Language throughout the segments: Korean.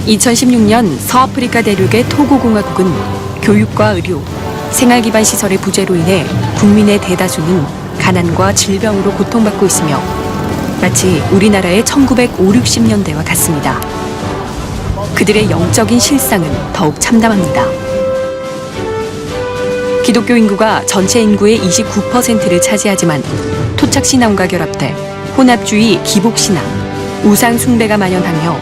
2016년 서아프리카 대륙의 토고공화국은 교육과 의료, 생활기반 시설의 부재로 인해 국민의 대다수는 가난과 질병으로 고통받고 있으며 마치 우리나라의 1950~60년대와 같습니다. 그들의 영적인 실상은 더욱 참담합니다. 기독교 인구가 전체 인구의 29%를 차지하지만 토착신앙과 결합돼 혼합주의, 기복신앙, 우상 숭배가 만연하며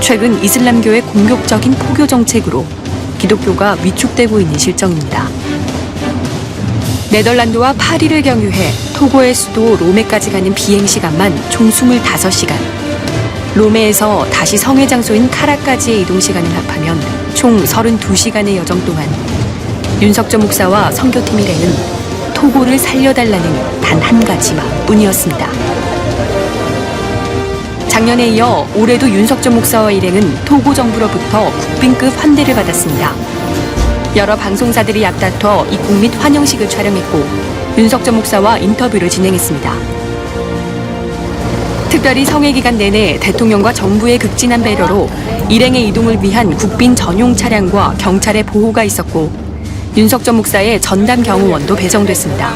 최근 이슬람교의 공격적인 포교 정책으로 기독교가 위축되고 있는 실정입니다. 네덜란드와 파리를 경유해 토고의 수도 로메까지 가는 비행시간만 총 25시간. 로메에서 다시 성회 장소인 카라까지의 이동시간을 합하면 총 32시간의 여정 동안 윤석조 목사와 선교팀 일행은 토고를 살려달라는 단 한 가지 마음뿐이었습니다. 작년에 이어 올해도 윤석조 목사와 일행은 토고 정부로부터 국빈급 환대를 받았습니다. 여러 방송사들이 앞다퉈 입국 및 환영식을 촬영했고 윤석조 목사와 인터뷰를 진행했습니다. 특별히 성회 기간 내내 대통령과 정부의 극진한 배려로 일행의 이동을 위한 국빈 전용 차량과 경찰의 보호가 있었고 윤석조 목사의 전담 경호원도 배정됐습니다.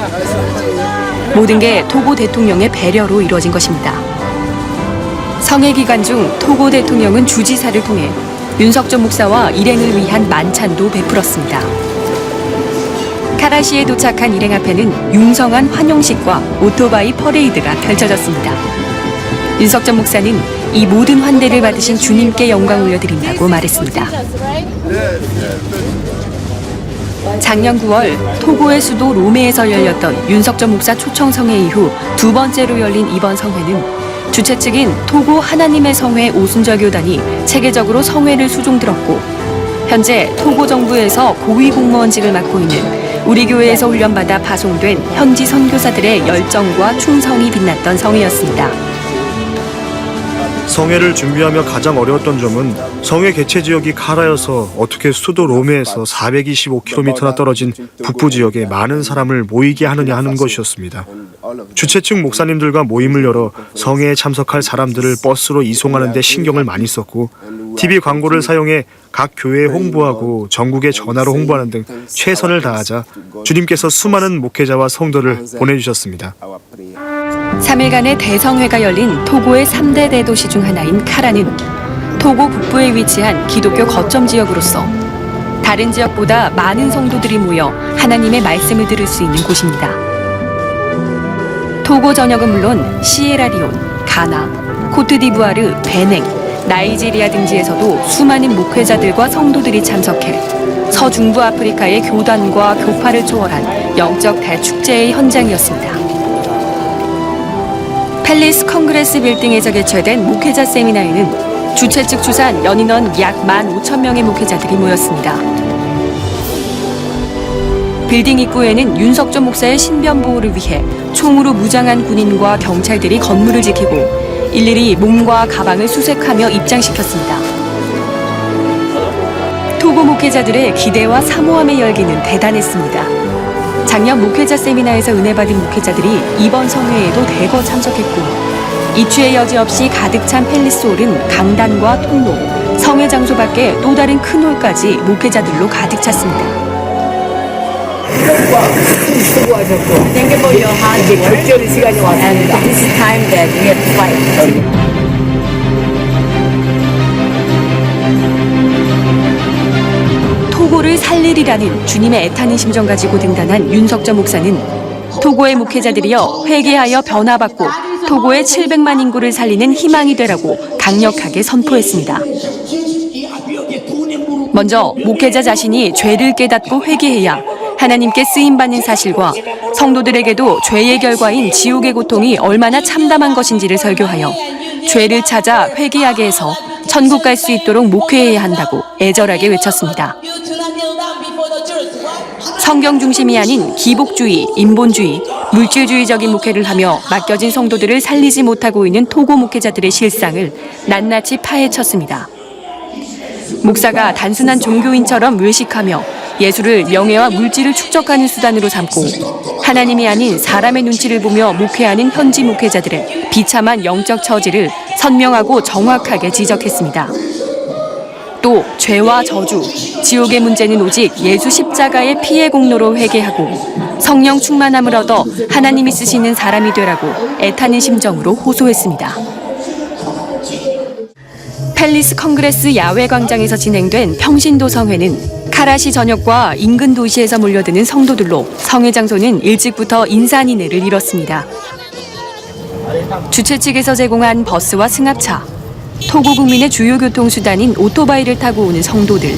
모든 게 토고 대통령의 배려로 이루어진 것입니다. 성회 기간 중 토고 대통령은 주지사를 통해 윤석조 목사와 일행을 위한 만찬도 베풀었습니다. 카라시에 도착한 일행 앞에는 융성한 환영식과 오토바이 퍼레이드가 펼쳐졌습니다. 윤석조 목사는 이 모든 환대를 받으신 주님께 영광 올려드린다고 말했습니다. 작년 9월 토고의 수도 로메에서 열렸던 윤석조 목사 초청성회 이후 두 번째로 열린 이번 성회는 주최 측인 토고 하나님의 성회 오순절 교단이 체계적으로 성회를 수종들었고 현재 토고 정부에서 고위 공무원직을 맡고 있는 우리 교회에서 훈련받아 파송된 현지 선교사들의 열정과 충성이 빛났던 성회였습니다. 성회를 준비하며 가장 어려웠던 점은 성회 개최 지역이 카라여서 어떻게 수도 로메에서 425km나 떨어진 북부 지역에 많은 사람을 모이게 하느냐 하는 것이었습니다. 주최 측 목사님들과 모임을 열어 성회에 참석할 사람들을 버스로 이송하는 데 신경을 많이 썼고 TV 광고를 사용해 각 교회에 홍보하고 전국에 전화로 홍보하는 등 최선을 다하자 주님께서 수많은 목회자와 성도를 보내주셨습니다. 3일간의 대성회가 열린 토고의 3대 대도시 중 하나인 카라는 토고 북부에 위치한 기독교 거점 지역으로서 다른 지역보다 많은 성도들이 모여 하나님의 말씀을 들을 수 있는 곳입니다. 토고 전역은 물론 시에라리온, 가나, 코트디부아르, 베냉, 나이지리아 등지에서도 수많은 목회자들과 성도들이 참석해 서중부 아프리카의 교단과 교파를 초월한 영적 대축제의 현장이었습니다. 팰리스 컨그레스 빌딩에서 개최된 목회자 세미나에는 주최 측 추산 연인원 약 15,000명의 목회자들이 모였습니다. 빌딩 입구에는 윤석조 목사의 신변 보호를 위해 총으로 무장한 군인과 경찰들이 건물을 지키고 일일이 몸과 가방을 수색하며 입장시켰습니다. 토고 목회자들의 기대와 사모함의 열기는 대단했습니다. 작년 목회자 세미나에서 은혜받은 목회자들이 이번 성회에도 대거 참석했고 이추의 여지없이 가득 찬 팰리스홀은 강단과 통로, 성회 장소 밖에 또 다른 큰 홀까지 목회자들로 가득 찼습니다. 수고하셨고 Thank you for your hard work. 이제 결전의 시간이 왔습니다. And this time that we have to fight. 토고를 살리리라는 주님의 애타는 심정 가지고 등단한 윤석조 목사는 토고의 목회자들이여 회개하여 변화받고 토고의 700만 인구를 살리는 희망이 되라고 강력하게 선포했습니다. 먼저 목회자 자신이 죄를 깨닫고 회개해야 하나님께 쓰임받는 사실과 성도들에게도 죄의 결과인 지옥의 고통이 얼마나 참담한 것인지를 설교하여 죄를 찾아 회개하게 해서 천국 갈 수 있도록 목회해야 한다고 애절하게 외쳤습니다. 성경 중심이 아닌 기복주의, 인본주의, 물질주의적인 목회를 하며 맡겨진 성도들을 살리지 못하고 있는 토고 목회자들의 실상을 낱낱이 파헤쳤습니다. 목사가 단순한 종교인처럼 외식하며 예수를 명예와 물질을 축적하는 수단으로 삼고 하나님이 아닌 사람의 눈치를 보며 목회하는 현지 목회자들의 비참한 영적 처지를 선명하고 정확하게 지적했습니다. 또 죄와 저주, 지옥의 문제는 오직 예수 십자가의 피의 공로로 회개하고 성령 충만함을 얻어 하나님이 쓰시는 사람이 되라고 애타는 심정으로 호소했습니다. 팰리스 컨그레스 야외 광장에서 진행된 평신도 성회는 카라시 전역과 인근 도시에서 몰려드는 성도들로 성회 장소는 일찍부터 인산인해를 이뤘습니다. 주최 측에서 제공한 버스와 승합차, 토고 국민의 주요 교통수단인 오토바이를 타고 오는 성도들,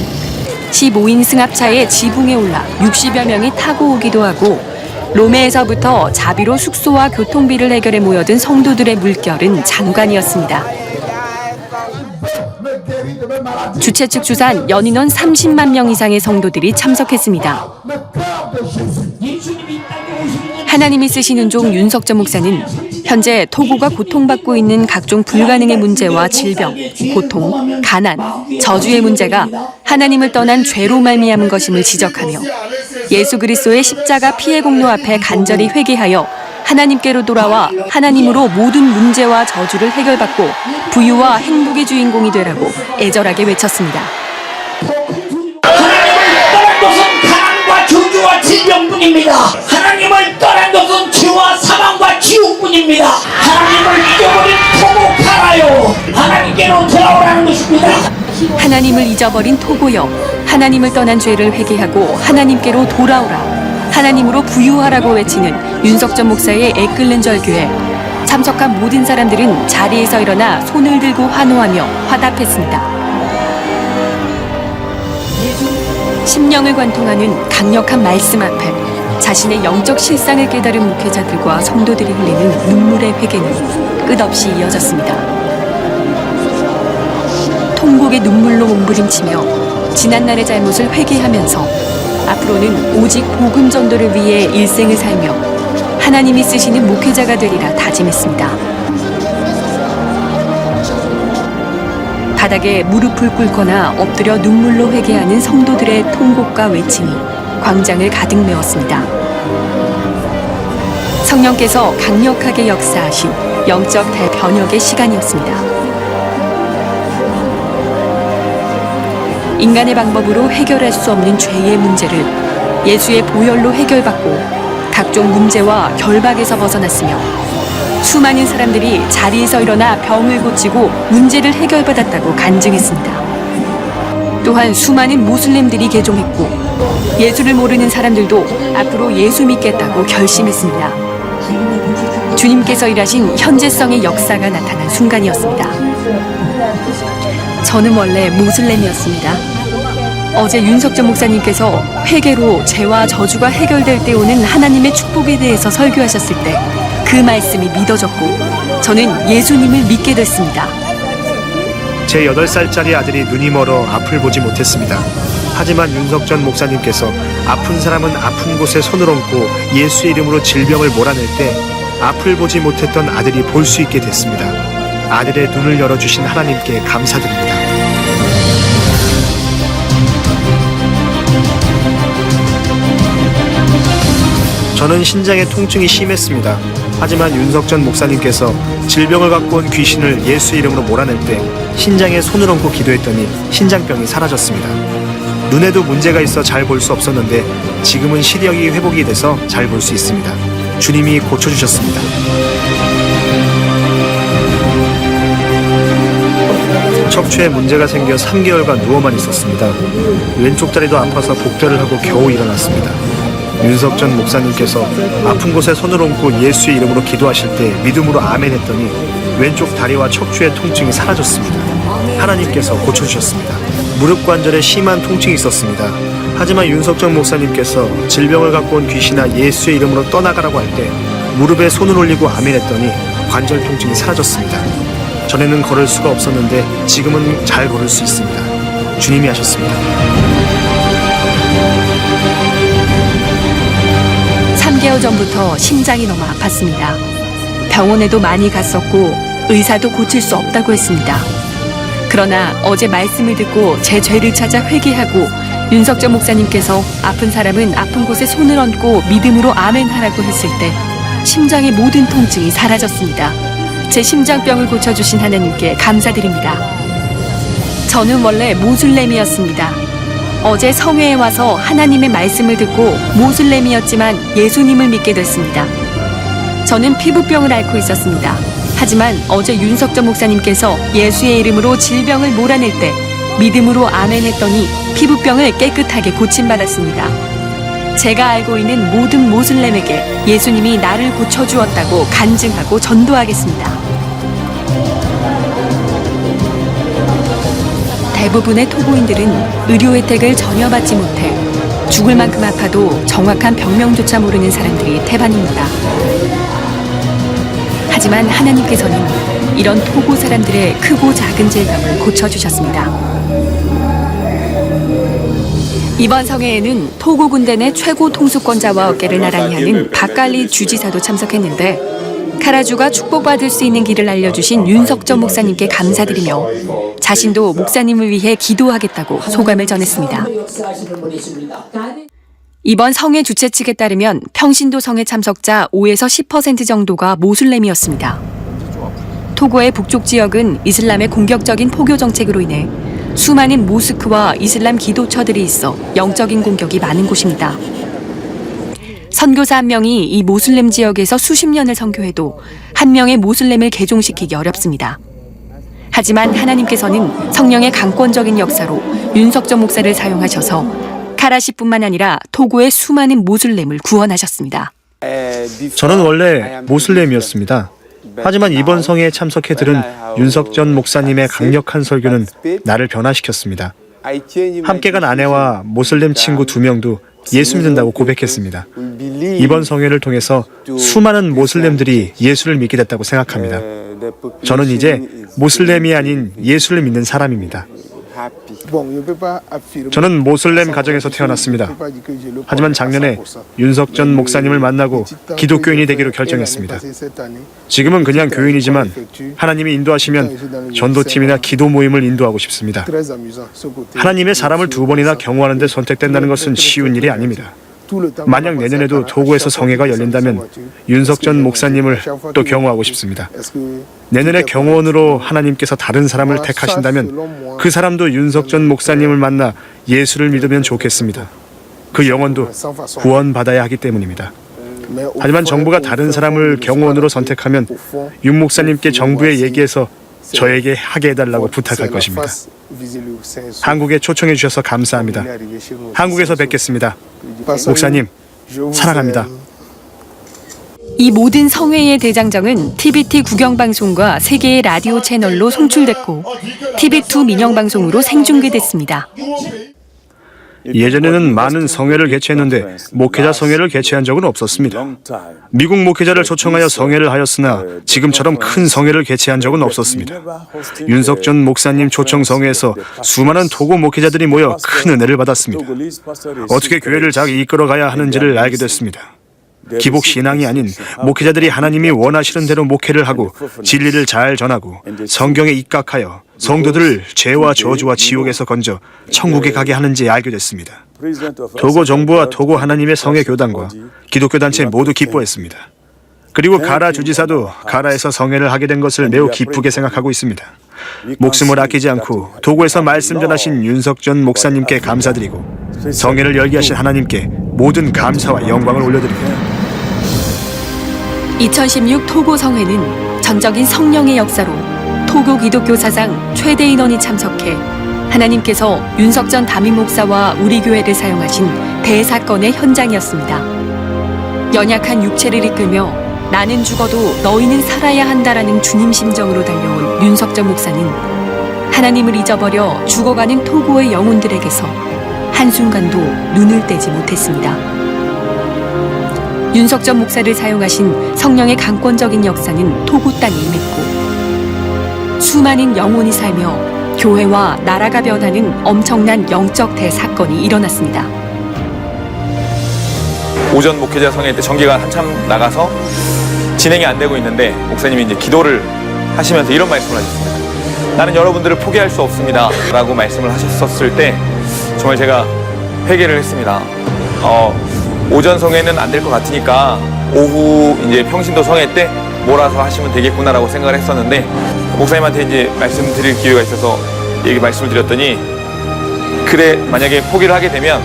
15인 승합차에 지붕에 올라 60여 명이 타고 오기도 하고 로메에서부터 자비로 숙소와 교통비를 해결해 모여든 성도들의 물결은 장관이었습니다. 주최 측 추산 연인원 30만 명 이상의 성도들이 참석했습니다. 하나님이 쓰시는 종 윤석전 목사는 현재 토고가 고통받고 있는 각종 불가능의 문제와 질병, 고통, 가난, 저주의 문제가 하나님을 떠난 죄로 말미암은 것임을 지적하며 예수 그리스도의 십자가 피의 공로 앞에 간절히 회개하여 하나님께로 돌아와 하나님으로 모든 문제와 저주를 해결받고 부유와 행복의 주인공이 되라고 애절하게 외쳤습니다. 떠난 것은 가난과 저주와 질병뿐입니다. 하나님을 떠난 것은 죄와 사망과 지옥뿐입니다. 하나님을 잊어버린 토고 가라요. 하나님께로 돌아오라는 것입니다. 하나님을 잊어버린 토고여, 하나님을 떠난 죄를 회개하고 하나님께로 돌아오라. 하나님으로 부유하라고 외치는 윤석전 목사의 애끓는 절교에 참석한 모든 사람들은 자리에서 일어나 손을 들고 환호하며 화답했습니다. 심령을 관통하는 강력한 말씀 앞에 자신의 영적 실상을 깨달은 목회자들과 성도들이 흘리는 눈물의 회개는 끝없이 이어졌습니다. 통곡의 눈물로 몸부림치며 지난날의 잘못을 회개하면서 앞으로는 오직 복음 전도를 위해 일생을 살며 하나님이 쓰시는 목회자가 되리라 다짐했습니다. 바닥에 무릎을 꿇거나 엎드려 눈물로 회개하는 성도들의 통곡과 외침이 광장을 가득 메웠습니다. 성령께서 강력하게 역사하신 영적 대변혁의 시간이었습니다. 인간의 방법으로 해결할 수 없는 죄의 문제를 예수의 보혈로 해결받고 각종 문제와 결박에서 벗어났으며 수많은 사람들이 자리에서 일어나 병을 고치고 문제를 해결받았다고 간증했습니다. 또한 수많은 모슬림들이 개종했고 예수를 모르는 사람들도 앞으로 예수 믿겠다고 결심했습니다. 주님께서 일하신 현재성의 역사가 나타난 순간이었습니다. 저는 원래 모슬렘이었습니다. 어제 윤석전 목사님께서 회개로 죄와 저주가 해결될 때 오는 하나님의 축복에 대해서 설교하셨을 때 그 말씀이 믿어졌고 저는 예수님을 믿게 됐습니다. 제 8살짜리 아들이 눈이 멀어 앞을 보지 못했습니다. 하지만 윤석전 목사님께서 아픈 사람은 아픈 곳에 손을 얹고 예수의 이름으로 질병을 몰아낼 때 앞을 보지 못했던 아들이 볼 수 있게 됐습니다. 아들의 눈을 열어주신 하나님께 감사드립니다. 저는 신장의 통증이 심했습니다. 하지만 윤석전 목사님께서 질병을 갖고 온 귀신을 예수 이름으로 몰아낼 때 신장에 손을 얹고 기도했더니 신장병이 사라졌습니다. 눈에도 문제가 있어 잘 볼 수 없었는데 지금은 시력이 회복이 돼서 잘 볼 수 있습니다. 주님이 고쳐주셨습니다. 척추에 문제가 생겨 3개월간 누워만 있었습니다. 왼쪽 다리도 아파서 복대를 하고 겨우 일어났습니다. 윤석전 목사님께서 아픈 곳에 손을 얹고 예수의 이름으로 기도하실 때 믿음으로 아멘 했더니 왼쪽 다리와 척추의 통증이 사라졌습니다. 하나님께서 고쳐주셨습니다. 무릎 관절에 심한 통증이 있었습니다. 하지만 윤석전 목사님께서 질병을 갖고 온 귀신아 예수의 이름으로 떠나가라고 할 때 무릎에 손을 올리고 아멘 했더니 관절 통증이 사라졌습니다. 전에는 걸을 수가 없었는데 지금은 잘 걸을 수 있습니다. 주님이 하셨습니다. 3개월 전부터 심장이 너무 아팠습니다. 병원에도 많이 갔었고 의사도 고칠 수 없다고 했습니다. 그러나 어제 말씀을 듣고 제 죄를 찾아 회개하고 윤석전 목사님께서 아픈 사람은 아픈 곳에 손을 얹고 믿음으로 아멘하라고 했을 때 심장의 모든 통증이 사라졌습니다. 제 심장병을 고쳐주신 하나님께 감사드립니다. 저는 원래 모슬렘이었습니다. 어제 성회에 와서 하나님의 말씀을 듣고 모슬렘이었지만 예수님을 믿게 됐습니다. 저는 피부병을 앓고 있었습니다. 하지만 어제 윤석전 목사님께서 예수의 이름으로 질병을 몰아낼 때 믿음으로 아멘 했더니 피부병을 깨끗하게 고침받았습니다. 제가 알고 있는 모든 모슬렘에게 예수님이 나를 고쳐주었다고 간증하고 전도하겠습니다. 대부분의 토고인들은 의료 혜택을 전혀 받지 못해 죽을 만큼 아파도 정확한 병명조차 모르는 사람들이 태반입니다. 하지만 하나님께서는 이런 토고 사람들의 크고 작은 질병을 고쳐주셨습니다. 이번 성회에는 토고 군대 내 최고 통수권자와 어깨를 나란히 하는 박갈리 주지사도 참석했는데 카라주가 축복받을 수 있는 길을 알려주신 윤석전 목사님께 감사드리며 자신도 목사님을 위해 기도하겠다고 소감을 전했습니다. 이번 성회 주최 측에 따르면 평신도 성회 참석자 5에서 10% 정도가 모슬렘이었습니다. 토고의 북쪽 지역은 이슬람의 공격적인 포교 정책으로 인해 수많은 모스크와 이슬람 기도처들이 있어 영적인 공격이 많은 곳입니다. 선교사 한 명이 이 모슬렘 지역에서 수십 년을 선교해도 한 명의 모슬렘을 개종시키기 어렵습니다. 하지만 하나님께서는 성령의 강권적인 역사로 윤석전 목사를 사용하셔서 카라시뿐만 아니라 토고의 수많은 모슬렘을 구원하셨습니다. 저는 원래 모슬렘이었습니다. 하지만 이번 성회에 참석해 들은 윤석전 목사님의 강력한 설교는 나를 변화시켰습니다. 함께 간 아내와 모슬렘 친구 2명도 예수 믿는다고 고백했습니다. 이번 성회를 통해서 수많은 모슬렘들이 예수를 믿게 됐다고 생각합니다. 저는 이제 모슬렘이 아닌 예수를 믿는 사람입니다. 저는 모슬렘 가정에서 태어났습니다. 하지만 작년에 윤석전 목사님을 만나고 기독교인이 되기로 결정했습니다. 지금은 그냥 교인이지만 하나님이 인도하시면 전도팀이나 기도 모임을 인도하고 싶습니다. 하나님의 사람을 2번이나 경호하는 데 선택된다는 것은 쉬운 일이 아닙니다. 만약 내년에도 토고에서 성회가 열린다면 윤석전 목사님을 또 경호하고 싶습니다. 내년에 경호원으로 하나님께서 다른 사람을 택하신다면 그 사람도 윤석전 목사님을 만나 예수를 믿으면 좋겠습니다. 그 영혼도 구원받아야 하기 때문입니다. 하지만 정부가 다른 사람을 경호원으로 선택하면 윤 목사님께 정부에 얘기해서 저에게 하게 해달라고 부탁할 것입니다. 한국에 초청해 주셔서 감사합니다. 한국에서 뵙겠습니다. 목사님, 사랑합니다. 이 모든 성회의 대장정은 TBT 국영방송과 세계의 라디오 채널로 송출됐고 TV2 민영방송으로 생중계됐습니다. 예전에는 많은 성회를 개최했는데 목회자 성회를 개최한 적은 없었습니다. 미국 목회자를 초청하여 성회를 하였으나 지금처럼 큰 성회를 개최한 적은 없었습니다. 윤석전 목사님 초청 성회에서 수많은 토고 목회자들이 모여 큰 은혜를 받았습니다. 어떻게 교회를 잘 이끌어가야 하는지를 알게 됐습니다. 기복 신앙이 아닌 목회자들이 하나님이 원하시는 대로 목회를 하고 진리를 잘 전하고 성경에 입각하여 성도들을 죄와 저주와 지옥에서 건져 천국에 가게 하는지 알게 됐습니다. 토고 정부와 토고 하나님의 성회 교단과 기독교 단체 모두 기뻐했습니다. 그리고 가라 주지사도 가라에서 성회를 하게 된 것을 매우 기쁘게 생각하고 있습니다. 목숨을 아끼지 않고 토고에서 말씀 전하신 윤석전 목사님께 감사드리고 성회를 열게 하신 하나님께 모든 감사와 영광을 올려드립니다. 2016 토고 성회는 전적인 성령의 역사로 토고 기독교 사상 최대 인원이 참석해 하나님께서 윤석전 담임 목사와 우리 교회를 사용하신 대사건의 현장이었습니다. 연약한 육체를 이끌며 나는 죽어도 너희는 살아야 한다라는 주님 심정으로 달려온 윤석전 목사는 하나님을 잊어버려 죽어가는 토고의 영혼들에게서 한순간도 눈을 떼지 못했습니다. 윤석전 목사를 사용하신 성령의 강권적인 역사는 토고 땅에 임했고 수많은 영혼이 살며 교회와 나라가 변하는 엄청난 영적 대사건이 일어났습니다. 오전 목회자 성회 때 전기가 한참 나가서 진행이 안 되고 있는데 목사님이 이제 기도를 하시면서 이런 말씀을 하셨습니다. 나는 여러분들을 포기할 수 없습니다 라고 말씀을 하셨을 때 정말 제가 회개를 했습니다. 오전 성회는 안 될 것 같으니까 오후 이제 평신도 성회 때 몰아서 하시면 되겠구나라고 생각을 했었는데 목사님한테 이제 말씀드릴 기회가 있어서 얘기 말씀을 드렸더니 그래 만약에 포기를 하게 되면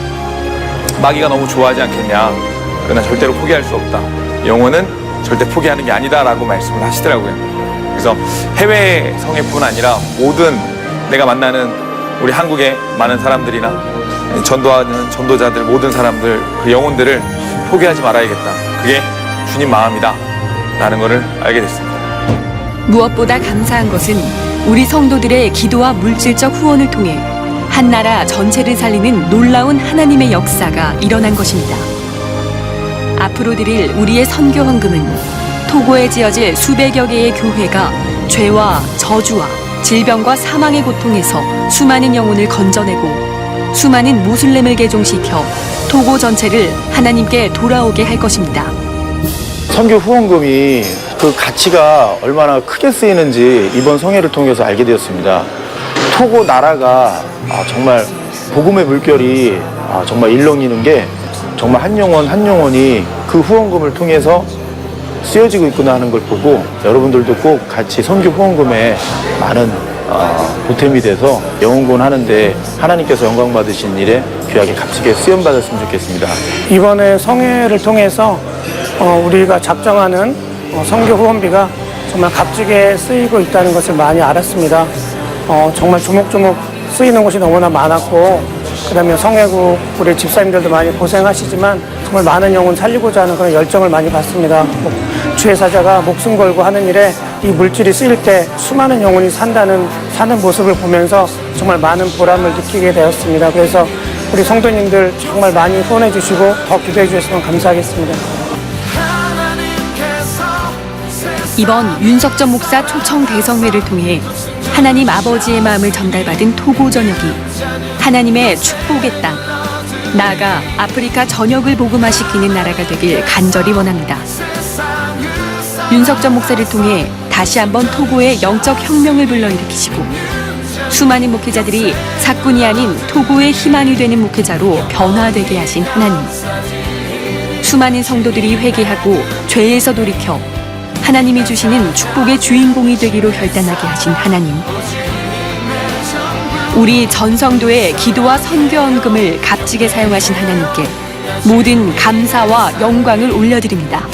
마귀가 너무 좋아하지 않겠냐. 그러나 절대로 포기할 수 없다. 영혼은 절대 포기하는 게 아니다라고 말씀을 하시더라고요. 그래서 해외 성회뿐 아니라 모든 내가 만나는 우리 한국의 많은 사람들이나 전도하는 전도자들 모든 사람들 그 영혼들을 포기하지 말아야겠다. 그게 주님 마음이다 라는 것을 알게 됐습니다. 무엇보다 감사한 것은 우리 성도들의 기도와 물질적 후원을 통해 한 나라 전체를 살리는 놀라운 하나님의 역사가 일어난 것입니다. 앞으로 드릴 우리의 선교 헌금은 토고에 지어질 수백여 개의 교회가 죄와 저주와 질병과 사망의 고통에서 수많은 영혼을 건져내고 수많은 모슬렘을 개종시켜 토고 전체를 하나님께 돌아오게 할 것입니다. 선교 후원금이 그 가치가 얼마나 크게 쓰이는지 이번 성회를 통해서 알게 되었습니다. 토고 나라가 정말 복음의 물결이 정말 일렁이는 게 정말 한 영혼 한 영혼이 그 후원금을 통해서 쓰여지고 있구나 하는 걸 보고 여러분들도 꼭 같이 선교 후원금에 많은 보탬이 돼서 영혼구원 하는데 하나님께서 영광 받으신 일에 귀하게 값지게 쓰임 받았으면 좋겠습니다. 이번에 성회를 통해서 우리가 작정하는 선교 후원비가 정말 값지게 쓰이고 있다는 것을 많이 알았습니다. 정말 조목조목 쓰이는 곳이 너무나 많았고 그다음에 성회국 우리 집사님들도 많이 고생하시지만 정말 많은 영혼 살리고자 하는 그런 열정을 많이 받습니다. 주의 사자가 목숨 걸고 하는 일에 이 물질이 쓰일 때 수많은 영혼이 사는 모습을 보면서 정말 많은 보람을 느끼게 되었습니다. 그래서 우리 성도님들 정말 많이 후원해 주시고 더 기도해 주셨으면 감사하겠습니다. 이번 윤석전 목사 초청 대성회를 통해 하나님 아버지의 마음을 전달받은 토고 전역이 하나님의 축복의 땅, 나아가 아프리카 전역을 복음화시키는 나라가 되길 간절히 원합니다. 윤석전 목사를 통해 다시 한번 토고의 영적 혁명을 불러일으키시고 수많은 목회자들이 사꾼이 아닌 토고의 희망이 되는 목회자로 변화되게 하신 하나님. 수많은 성도들이 회개하고 죄에서 돌이켜 하나님이 주시는 축복의 주인공이 되기로 결단하게 하신 하나님. 우리 전 성도의 기도와 선교 헌금을 값지게 사용하신 하나님께 모든 감사와 영광을 올려드립니다.